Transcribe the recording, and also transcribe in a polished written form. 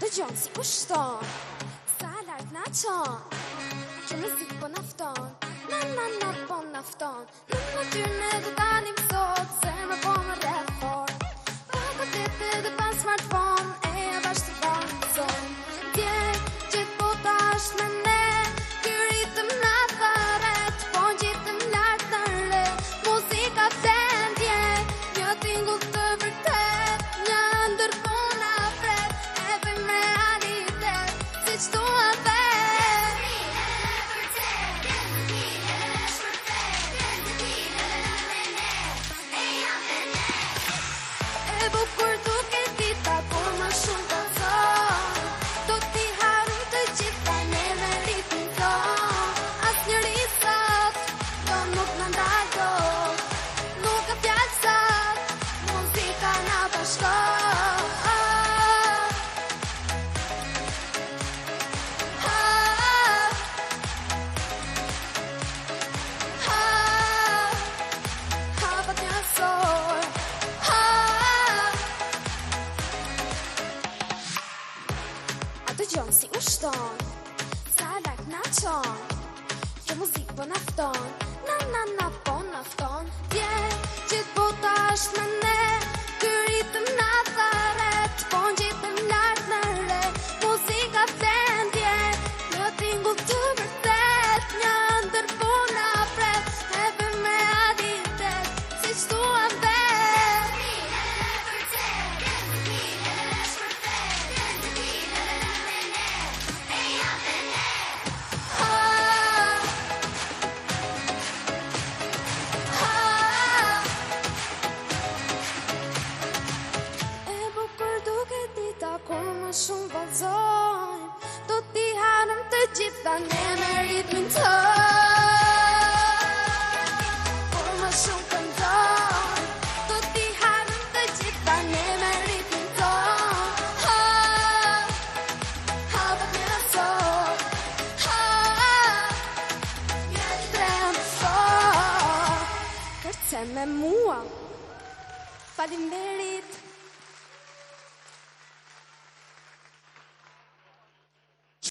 dëgjon si kushton, sa lart na çon, që muzik po nafton, na po nafton, në natyrën e do tani sot, zemra po më rreth fort, pa patete dhe pa smartphone, e ja bash të danzon, djej gjithë bota është me ne, ky ritëm na tharet, po gjitëm lart në re, muzika vlen djej, një tingull të vërtet, një ndër po na pret, e bëjmë realitet, siç dua vet. E bukur duket dita kur më shumë të thon, do t'i harum të gjitha neve ritmin ton, asnjëri sot, do nuk na ndal dot, nuk ka fjalë sot, muzika na bashkon. Hapat një sor, dëgjon si ushton, sa lart na çon, që muzik po nafton, na po nafton, djej gjithë bota është me ne, ky ritëm na tharet, po ngjitëm lart në re, muzika vlen djej, një tingull të vërtet, një ndër po na pret, e bëjmë realitet, siç dua vet. Kur më shumë vallëzojmë, do t'i harum të gjitha ne me ritmin ton. Kur më shumë këndojmë, do t'i harum të gjitha ne me ritmin ton. Hapat një sot, një trem sot, kërce me mua, faleminderit.